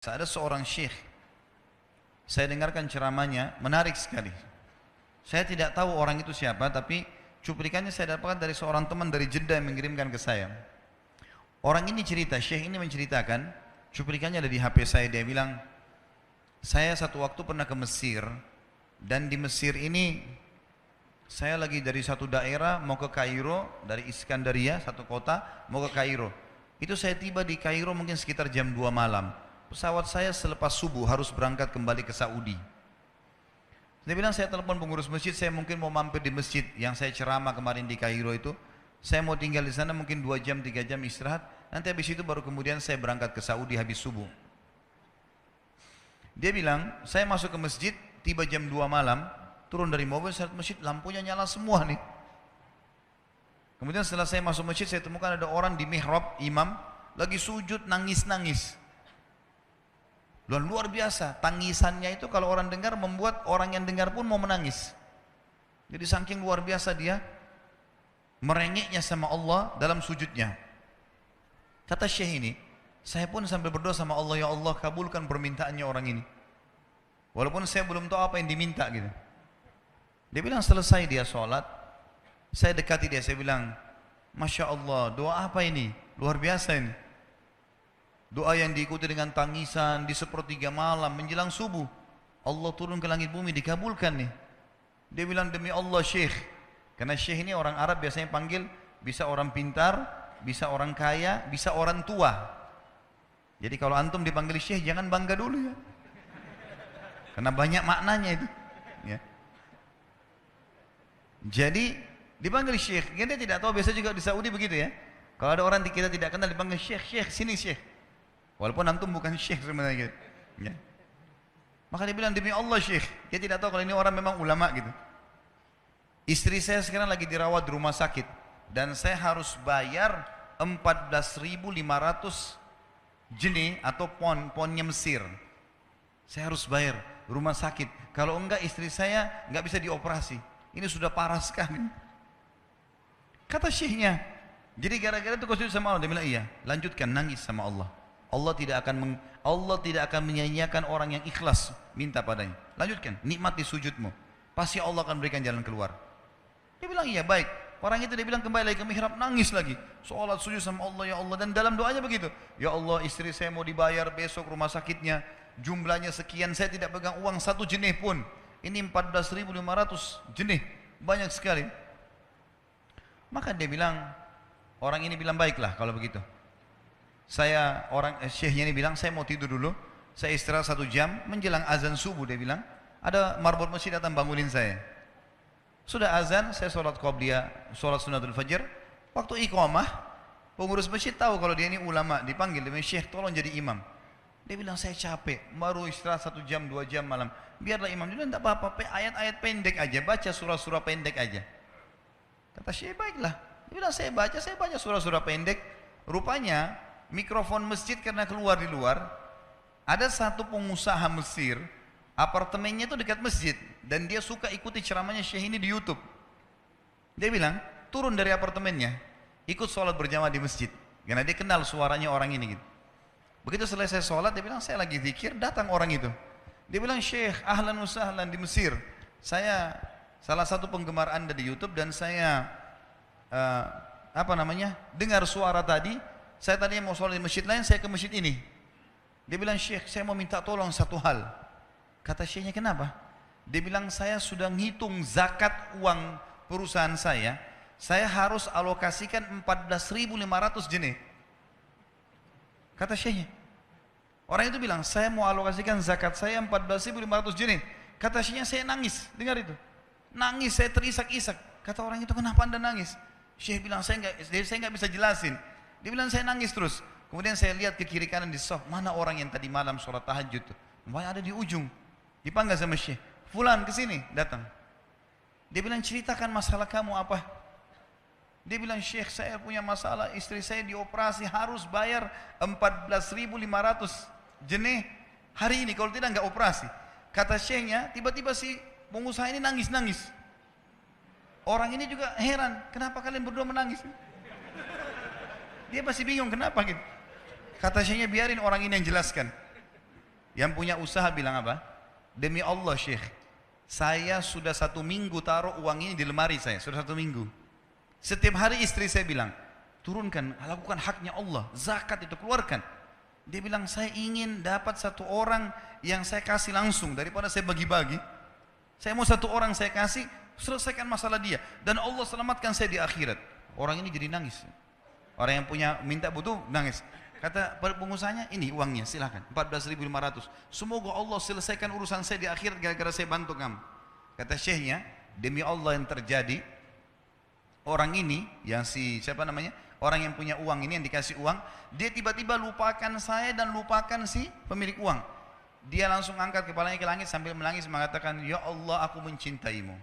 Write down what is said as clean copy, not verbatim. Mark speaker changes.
Speaker 1: Ada seorang syekh, saya dengarkan ceramahnya, menarik sekali. Saya tidak tahu orang itu siapa, tapi cuplikannya saya dapatkan dari seorang teman dari Jeddah yang mengirimkan ke saya. Orang ini cerita, syekh ini menceritakan, cuplikannya ada di HP saya, dia bilang, saya satu waktu pernah ke Mesir, dan di Mesir ini, saya lagi dari satu daerah mau ke Kairo, dari Iskandaria, satu kota, mau ke Kairo. Itu saya tiba di Kairo mungkin sekitar jam 2 malam. Pesawat saya selepas subuh harus berangkat kembali ke Saudi. Dia bilang saya telepon pengurus masjid, saya mungkin mau mampir di masjid yang saya ceramah kemarin di Kairo itu. Saya mau tinggal di sana mungkin 2 jam, 3 jam istirahat. Nanti habis itu baru kemudian saya berangkat ke Saudi habis subuh. Dia bilang, saya masuk ke masjid, tiba jam 2 malam, turun dari mobil, saya lihat masjid, lampunya nyala semua nih. Kemudian setelah saya masuk masjid, saya temukan ada orang di mihrab, imam, lagi sujud, nangis-nangis. Luar biasa, tangisannya itu kalau orang dengar membuat orang yang dengar pun mau menangis. Jadi saking luar biasa dia merengeknya sama Allah dalam sujudnya. Kata syekh ini, saya pun sambil berdoa sama Allah, ya Allah kabulkan permintaannya orang ini. Walaupun saya belum tahu apa yang diminta gitu. Dia bilang selesai dia sholat, saya dekati dia, saya bilang, Masya Allah, doa apa ini? Luar biasa ini. Doa yang diikuti dengan tangisan di sepertiga malam menjelang subuh. Allah turun ke langit bumi dikabulkan nih. Dia bilang demi Allah syekh. Karena syekh ini orang Arab biasanya panggil bisa orang pintar, bisa orang kaya, bisa orang tua. Jadi kalau antum dipanggil syekh jangan bangga dulu ya. Karena banyak maknanya itu. Ya. Jadi dipanggil syekh. Dia tidak tahu biasa juga di Saudi begitu ya. Kalau ada orang kita tidak kenal dipanggil syekh, syekh sini syekh. Walaupun antum bukan syekh sebenarnya gitu. Ya. Maka dia bilang demi Allah syekh. Dia tidak tahu kalau ini orang memang ulama gitu. Istri saya sekarang lagi dirawat di rumah sakit. Dan saya harus bayar 14.500 jenih atau ponnya Mesir. Saya harus bayar rumah sakit. Kalau enggak istri saya enggak bisa dioperasi. Ini sudah parah sekali. Kata syekhnya. Jadi gara-gara itu kau sujud sama Allah. Dia bilang iya. Lanjutkan nangis sama Allah. Allah tidak akan menyanyiakan orang yang ikhlas minta padanya. Lanjutkan, nikmati sujudmu. Pasti Allah akan berikan jalan keluar. Dia bilang iya baik. Orang itu dia bilang kembali lagi ke mihrab nangis lagi. Salat sujud sama Allah ya Allah dan dalam doanya begitu. Ya Allah istri saya mau dibayar besok rumah sakitnya. Jumlahnya sekian saya tidak pegang uang 1 jenih pun. Ini 14.500 jenih. Banyak sekali. Maka dia bilang orang ini bilang baiklah kalau begitu. Syekhnya ini bilang saya mau tidur dulu, saya istirahat 1 jam, menjelang azan subuh dia bilang, ada marbot masjid datang bangunin saya. Sudah azan, saya sholat qobliyah, sholat sunnatul fajr, waktu iqamah, pengurus masjid tahu kalau dia ini ulama, dipanggil, dia bilang, syekh tolong jadi imam. Dia bilang saya capek, baru istirahat 1 jam, 2 jam malam, biarlah imam. Dia bilang tidak apa-apa, ayat-ayat pendek aja, baca surah-surah pendek aja. Kata syekh baiklah, dia bilang saya baca surah-surah pendek, rupanya mikrofon masjid karena keluar di luar, ada satu pengusaha Mesir, apartemennya itu dekat masjid, dan dia suka ikuti ceramahnya syekh ini di YouTube. Dia bilang, turun dari apartemennya, ikut sholat berjamaah di masjid, karena dia kenal suaranya orang ini. Gitu. Begitu selesai sholat, dia bilang, saya lagi zikir, datang orang itu. Dia bilang, syekh, ahlan wa sahlan di Mesir. Saya salah satu penggemar anda di YouTube, dan saya, dengar suara tadi, saya tadinya mau sholat di masjid lain, saya ke masjid ini. Dia bilang, syekh saya mau minta tolong satu hal. Kata syekhnya kenapa? Dia bilang saya sudah ngitung zakat uang perusahaan saya harus alokasikan 14.500 jenih. Kata syekhnya. Orang itu bilang, saya mau alokasikan zakat saya 14.500 jenih. Kata syekhnya saya nangis, dengar itu. Nangis, saya terisak-isak. Kata orang itu kenapa anda nangis? Syekh bilang saya nggak bisa jelasin. Dia bilang saya nangis terus. Kemudian saya lihat ke kiri kanan di soft, mana orang yang tadi malam sholat tahajud tuh? Namanya ada di ujung. Dipanggil sama syekh. Fulan kesini, datang. Dia bilang ceritakan masalah kamu apa? Dia bilang syekh saya punya masalah, istri saya dioperasi harus bayar 14.500 jenih hari ini, kalau tidak nggak operasi. Kata syekhnya, tiba-tiba si pengusaha ini nangis-nangis. Orang ini juga heran, kenapa kalian berdua menangis? Dia masih bingung kenapa gitu. Kata syekhnya biarin orang ini yang jelaskan. Yang punya usaha bilang apa? Demi Allah Syekh, saya sudah 1 minggu taruh uang ini di lemari saya, sudah 1 minggu. Setiap hari istri saya bilang, turunkan, lakukan haknya Allah, zakat itu keluarkan. Dia bilang, saya ingin dapat 1 orang yang saya kasih langsung, daripada saya bagi-bagi. Saya mau 1 orang saya kasih, selesaikan masalah dia. Dan Allah selamatkan saya di akhirat. Orang ini jadi nangis. Orang yang punya minta butuh, nangis. Kata pengusahanya, ini uangnya silakan, 14.500. Semoga Allah selesaikan urusan saya di akhirat gara-gara saya bantu kamu. Kata syekhnya, demi Allah yang terjadi, orang ini, yang siapa namanya? Orang yang punya uang ini, yang dikasih uang, dia tiba-tiba lupakan saya dan lupakan si pemilik uang. Dia langsung angkat kepalanya ke langit sambil menangis mengatakan, ya Allah aku mencintaimu.